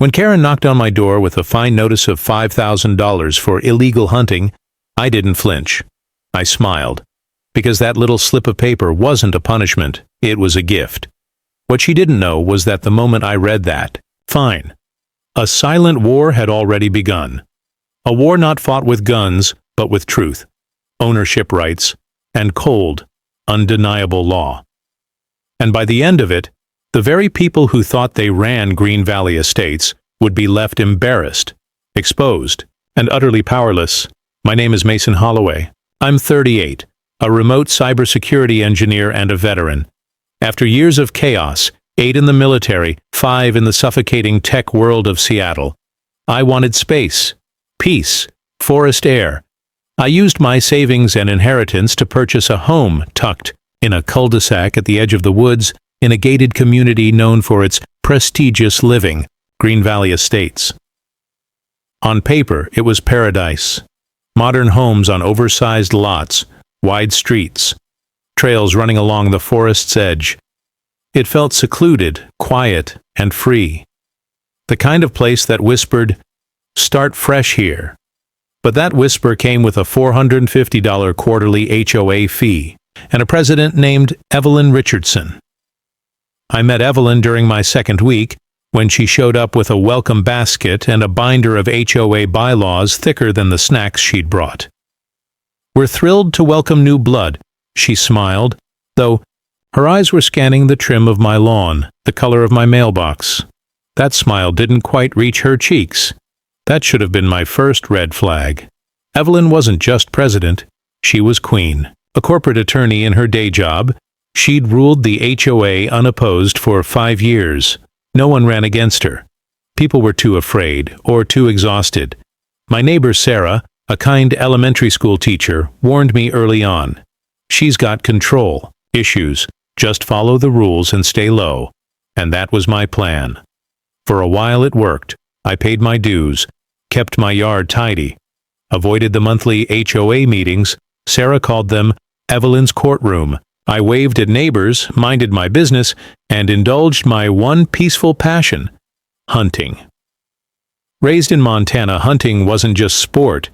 When Karen knocked on my door with a fine notice of $5,000 for illegal hunting, I didn't flinch. I smiled, because that little slip of paper wasn't a punishment, it was a gift. What she didn't know was that the moment I read that, fine, a silent war had already begun. A war not fought with guns, but with truth, ownership rights, and cold, undeniable law. And by the end of it, the very people who thought they ran Green Valley Estates would be left embarrassed, exposed, and utterly powerless. My name is Mason Holloway. I'm 38, a remote cybersecurity engineer and a veteran. After years of chaos, 8 in the military, 5 in the suffocating tech world of Seattle, I wanted space, peace, forest air. I used my savings and inheritance to purchase a home tucked in a cul-de-sac at the edge of the woods in a gated community known for its prestigious living, Green Valley Estates. On paper, it was paradise. Modern homes on oversized lots, wide streets, trails running along the forest's edge. It felt secluded, quiet, and free. The kind of place that whispered, "Start fresh here." But that whisper came with a $450 quarterly HOA fee and a president named Evelyn Richardson. I met Evelyn during my second week, when she showed up with a welcome basket and a binder of HOA bylaws thicker than the snacks she'd brought. "We're thrilled to welcome new blood," she smiled, though her eyes were scanning the trim of my lawn, the color of my mailbox. That smile didn't quite reach her cheeks. That should have been my first red flag. Evelyn wasn't just president, she was queen. A corporate attorney in her day job, she'd ruled the HOA unopposed for 5 years. No one ran against her. People were too afraid or too exhausted. My neighbor Sarah, a kind elementary school teacher, warned me early on. She's got control, issues, just follow the rules and stay low. And that was my plan. For a while it worked. I paid my dues, kept my yard tidy, avoided the monthly HOA meetings. Sarah called them Evelyn's courtroom. I waved at neighbors, minded my business, and indulged my one peaceful passion, hunting. Raised in Montana, hunting wasn't just sport,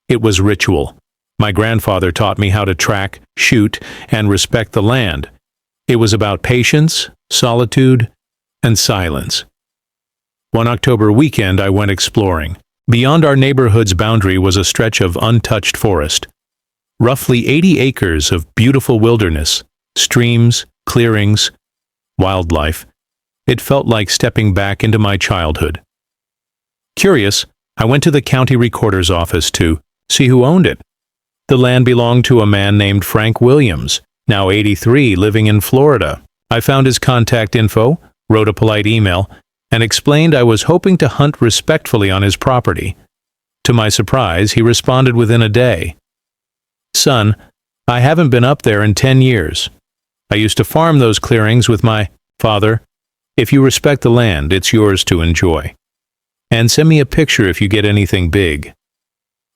it was ritual. My grandfather taught me how to track, shoot, and respect the land. It was about patience, solitude, and silence. One October weekend I went exploring. Beyond our neighborhood's boundary was a stretch of untouched forest. Roughly 80 acres of beautiful wilderness, streams, clearings, wildlife. It felt like stepping back into my childhood. Curious, I went to the county recorder's office to see who owned it. The land belonged to a man named Frank Williams, now 83, living in Florida. I found his contact info, wrote a polite email, and explained I was hoping to hunt respectfully on his property. To my surprise, he responded within a day. "Son, I haven't been up there in 10 years. I used to farm those clearings with my father. If you respect the land, it's yours to enjoy. And send me a picture if you get anything big."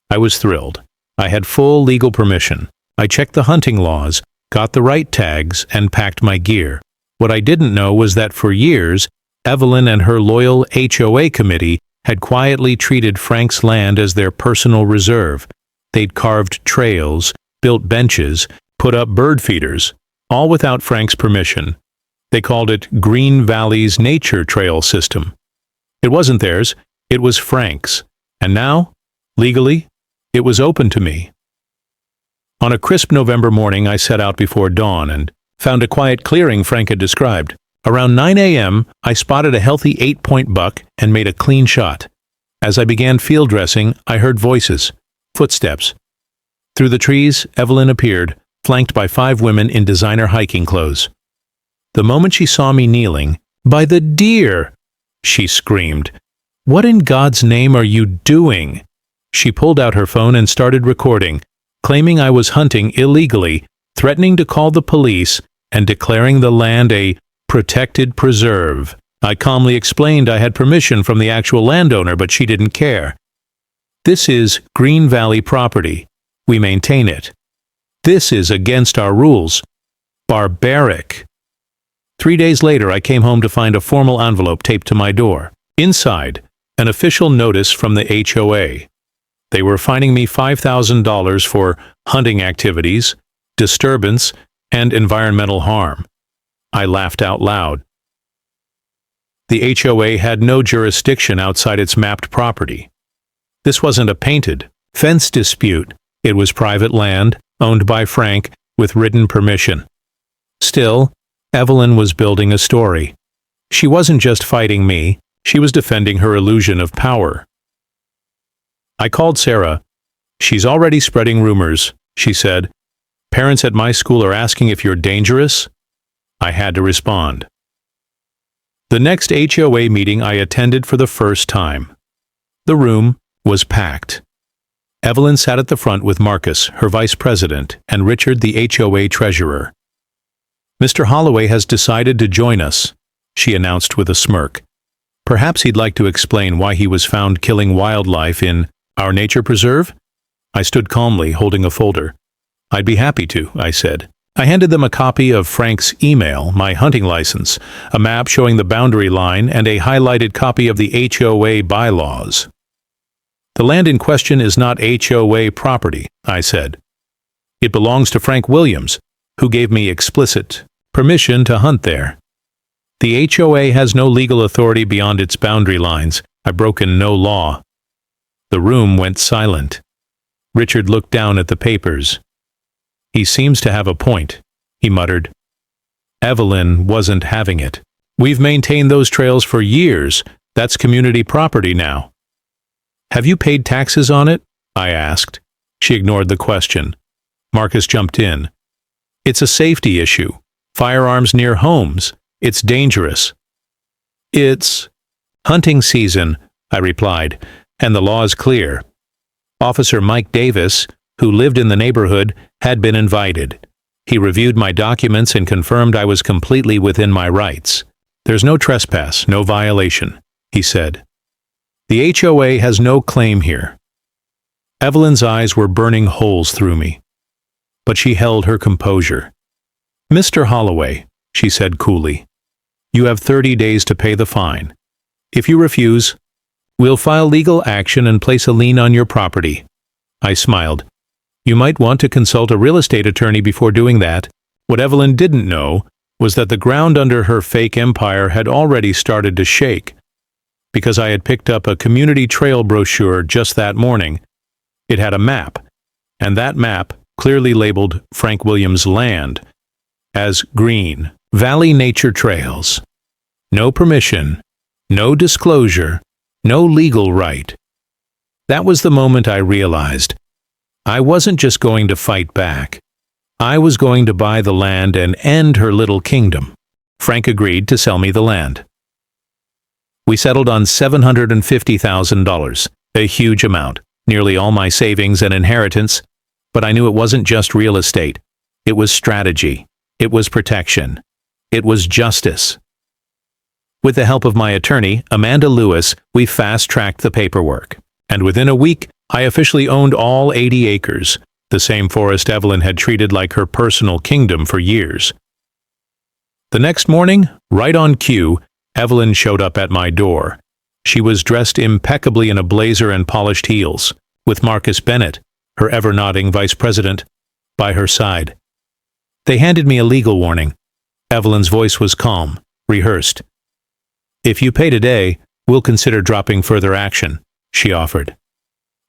I was thrilled. I had full legal permission. I checked the hunting laws, got the right tags, and packed my gear. What I didn't know was that for years, Evelyn and her loyal HOA committee had quietly treated Frank's land as their personal reserve. They'd carved trails, built benches, put up bird feeders, all without Frank's permission. They called it Green Valley's Nature Trail System. It wasn't theirs, it was Frank's. And now, legally, it was open to me. On a crisp November morning, I set out before dawn and found a quiet clearing Frank had described. Around 9 a.m., I spotted a healthy 8-point buck and made a clean shot. As I began field dressing, I heard voices, footsteps. Through the trees, Evelyn appeared, flanked by 5 women in designer hiking clothes. The moment she saw me kneeling, "By the deer!" she screamed. "What in God's name are you doing?" She pulled out her phone and started recording, claiming I was hunting illegally, threatening to call the police, and declaring the land a protected preserve. I calmly explained I had permission from the actual landowner, but she didn't care. "This is Green Valley property. We maintain it. This is against our rules. Barbaric." 3 days later, I came home to find a formal envelope taped to my door. Inside, an official notice from the HOA. They were fining me $5,000 for hunting activities, disturbance, and environmental harm. I laughed out loud. The HOA had no jurisdiction outside its mapped property. This wasn't a painted fence dispute. It was private land, owned by Frank, with written permission. Still, Evelyn was building a story. She wasn't just fighting me, she was defending her illusion of power. I called Sarah. "She's already spreading rumors," she said. "Parents at my school are asking if you're dangerous." I had to respond. The next HOA meeting I attended for the first time. The room was packed. Evelyn sat at the front with Marcus, her vice president, and Richard, the HOA treasurer. "Mr. Holloway has decided to join us," she announced with a smirk. Perhaps he'd like to explain why he was found killing wildlife in our nature preserve? I stood calmly, holding a folder. "I'd be happy to," I said. I handed them a copy of Frank's email, my hunting license, a map showing the boundary line, and a highlighted copy of the HOA bylaws. "The land in question is not HOA property," I said. "It belongs to Frank Williams, who gave me explicit permission to hunt there. The HOA has no legal authority beyond its boundary lines. I've broken no law." The room went silent. Richard looked down at the papers. "He seems to have a point," he muttered. Evelyn wasn't having it. "We've maintained those trails for years. That's community property now." "Have you paid taxes on it?" I asked. She ignored the question. Marcus jumped in. "It's a safety issue. Firearms near homes. It's dangerous." "It's hunting season," I replied, "and the law is clear." Officer Mike Davis, who lived in the neighborhood, had been invited. He reviewed my documents and confirmed I was completely within my rights. "There's no trespass, no violation," he said. "The HOA has no claim here." Evelyn's eyes were burning holes through me, but she held her composure. "Mr. Holloway," she said coolly, "you have 30 days to pay the fine. If you refuse, we'll file legal action and place a lien on your property." I smiled. "You might want to consult a real estate attorney before doing that." What Evelyn didn't know was that the ground under her fake empire had already started to shake. Because I had picked up a community trail brochure just that morning. It had a map, and that map clearly labeled Frank Williams' land as Green Valley Nature Trails. No permission, no disclosure, no legal right. That was the moment I realized I wasn't just going to fight back. I was going to buy the land and end her little kingdom. Frank agreed to sell me the land. We settled on $750,000, a huge amount, nearly all my savings and inheritance, but I knew it wasn't just real estate. It was strategy. It was protection. It was justice. With the help of my attorney, Amanda Lewis, we fast-tracked the paperwork, and within a week, I officially owned all 80 acres, the same forest Evelyn had treated like her personal kingdom for years. The next morning, right on cue, Evelyn showed up at my door. She was dressed impeccably in a blazer and polished heels, with Marcus Bennett, her ever-nodding vice president, by her side. They handed me a legal warning. Evelyn's voice was calm, rehearsed. "If you pay today, we'll consider dropping further action," she offered.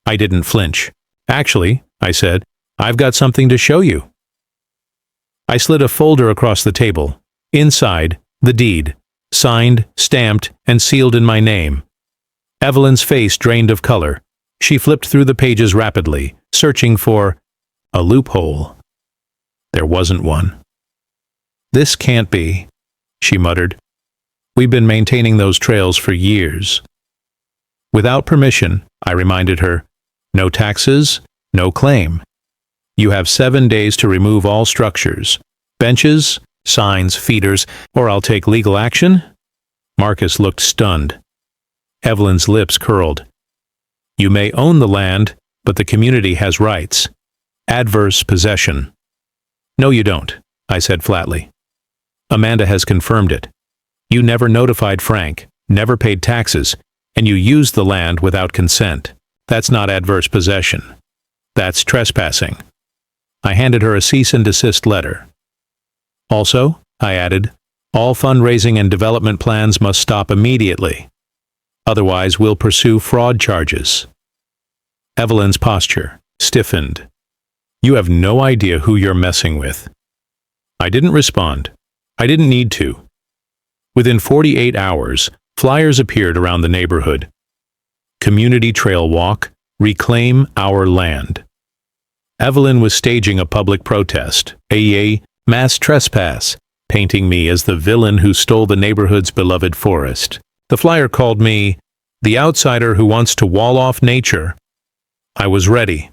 I didn't flinch. "Actually," I said, "I've got something to show you." I slid a folder across the table. Inside, the deed, signed, stamped, and sealed in my name. Evelyn's face drained of color. She flipped through the pages rapidly, searching for a loophole. There wasn't one. "This can't be," she muttered. "We've been maintaining those trails for years." "Without permission," I reminded her. "No taxes, no claim. You have 7 days to remove all structures, benches, signs, feeders, or I'll take legal action." Marcus looked stunned. Evelyn's lips curled. "You may own the land, but the community has rights. Adverse possession." "No, you don't," I said flatly. "Amanda has confirmed it. You never notified Frank. never paid taxes, and you used the land without consent. That's not adverse possession. That's trespassing. I handed her a cease and desist letter. Also, I added, all fundraising and development plans must stop immediately. Otherwise, we'll pursue fraud charges. Evelyn's posture stiffened. You have no idea who you're messing with. I didn't respond. I didn't need to. Within 48 hours, flyers appeared around the neighborhood. Community Trail Walk, Reclaim Our Land. Evelyn was staging a public protest, a mass trespass, painting me as the villain who stole the neighborhood's beloved forest. The flyer called me the outsider who wants to wall off nature. I was ready.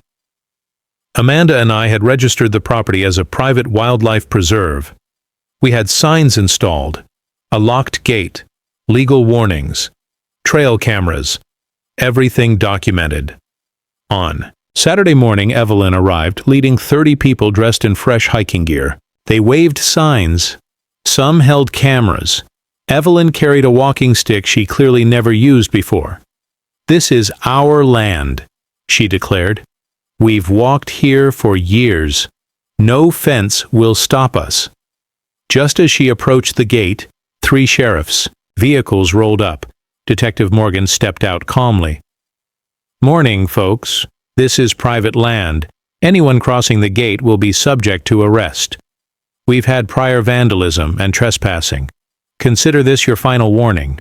Amanda and I had registered the property as a private wildlife preserve. We had signs installed, a locked gate, legal warnings, trail cameras, everything documented. On Saturday morning, Evelyn arrived, leading 30 people dressed in fresh hiking gear. They waved signs. Some held cameras. Evelyn carried a walking stick she clearly never used before. This is our land, she declared. We've walked here for years. No fence will stop us. Just as she approached the gate, 3 sheriffs' vehicles rolled up. Detective Morgan stepped out calmly. Morning, folks. This is private land. Anyone crossing the gate will be subject to arrest. We've had prior vandalism and trespassing. Consider this your final warning.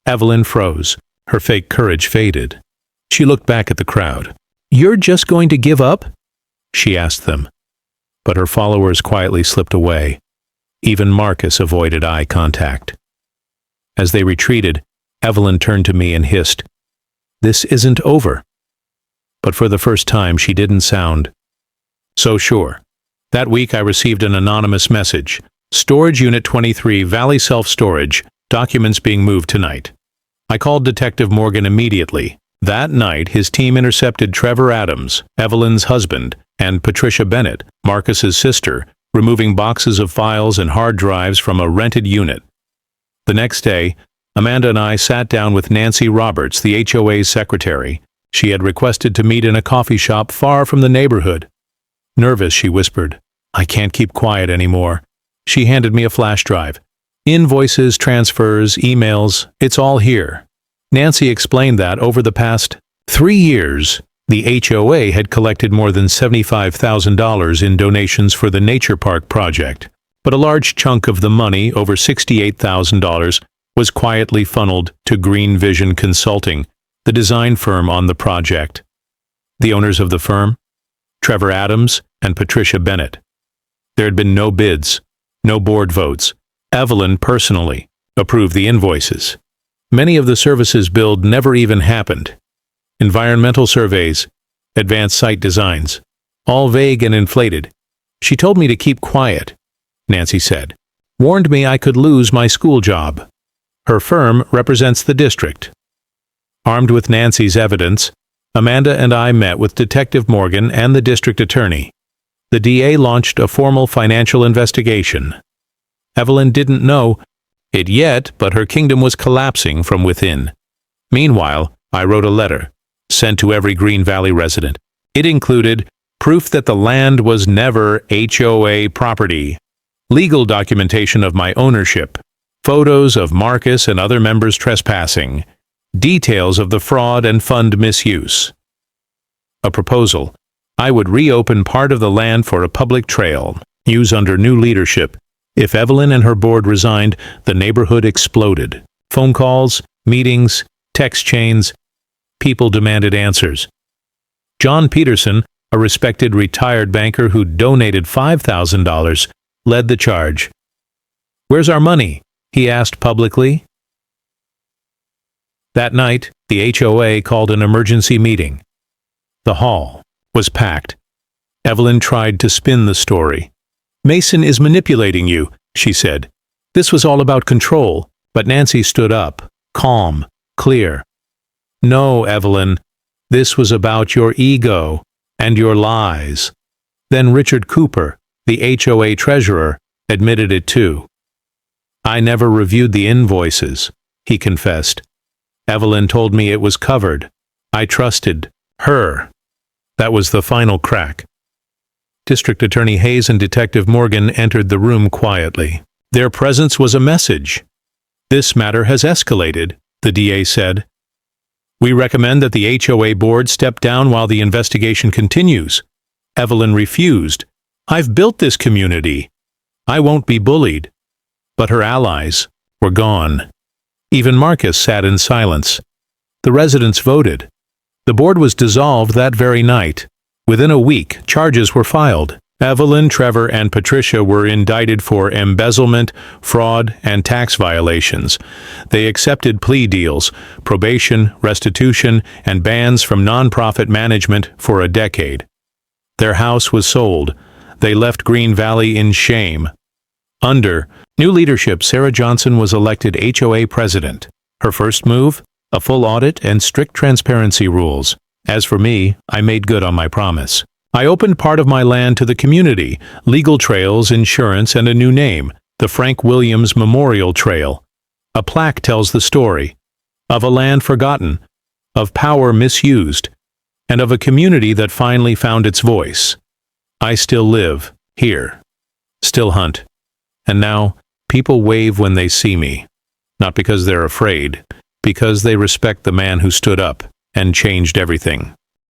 Evelyn froze. Her fake courage faded. She looked back at the crowd. You're just going to give up? She asked them. But her followers quietly slipped away. Even Marcus avoided eye contact. As they retreated, Evelyn turned to me and hissed, "This isn't over." But for the first time, she didn't sound so sure. That week, I received an anonymous message. Storage Unit 23, Valley Self-Storage, documents being moved tonight. I called Detective Morgan immediately. That night, his team intercepted Trevor Adams, Evelyn's husband, and Patricia Bennett, Marcus's sister, removing boxes of files and hard drives from a rented unit. The next day, Amanda and I sat down with Nancy Roberts, the HOA's secretary. She had requested to meet in a coffee shop far from the neighborhood. Nervous, she whispered, "I can't keep quiet anymore." She handed me a flash drive. Invoices, transfers, emails, it's all here. Nancy explained that over the past 3 years, the HOA had collected more than $75,000 in donations for the Nature Park project, but a large chunk of the money, over $68,000, was quietly funneled to Green Vision Consulting, the design firm on the project. The owners of the firm? Trevor Adams and Patricia Bennett. There had been no bids, no board votes. Evelyn personally approved the invoices. Many of the services billed never even happened. Environmental surveys, advanced site designs, all vague and inflated. She told me to keep quiet, Nancy said. Warned me I could lose my school job. Her firm represents the district. Armed with Nancy's evidence, Amanda and I met with Detective Morgan and the district attorney. The DA launched a formal financial investigation. Evelyn didn't know it yet, but her kingdom was collapsing from within. Meanwhile, I wrote a letter, sent to every Green Valley resident. It included proof that the land was never HOA property, legal documentation of my ownership, photos of Marcus and other members trespassing, details of the fraud and fund misuse. A proposal. I would reopen part of the land for a public trail, use under new leadership. If Evelyn and her board resigned, the neighborhood exploded. Phone calls, meetings, text chains. People demanded answers. John Peterson, a respected retired banker who donated $5,000, led the charge. "Where's our money?" he asked publicly. That night, the HOA called an emergency meeting. The hall was packed. Evelyn tried to spin the story. "Mason is manipulating you," she said. This was all about control, but Nancy stood up, calm, clear. "No, Evelyn, this was about your ego and your lies." Then Richard Cooper, the HOA treasurer, admitted it too. "I never reviewed the invoices. he confessed. Evelyn told me it was covered. I trusted her. That was the final crack. District Attorney Hayes and Detective Morgan entered the room quietly. Their presence was a message. "This matter has escalated," the DA said. "We recommend that the HOA board step down while the investigation continues." Evelyn refused. "I've built this community. I won't be bullied." But her allies were gone. Even Marcus sat in silence. The residents voted. The board was dissolved that very night. Within a week, charges were filed. Evelyn, Trevor, and Patricia were indicted for embezzlement, fraud, and tax violations. They accepted plea deals, probation, restitution, and bans from nonprofit management for a decade. Their house was sold. They left Green Valley in shame. Under new leadership, Sarah Johnson was elected HOA president. Her first move? A full audit and strict transparency rules. As for me, I made good on my promise. I opened part of my land to the community, legal trails, insurance, and a new name, the Frank Williams Memorial Trail. A plaque tells the story of a land forgotten, of power misused, and of a community that finally found its voice. I still live here, still hunt, and now people wave when they see me, not because they're afraid, because they respect the man who stood up and changed everything.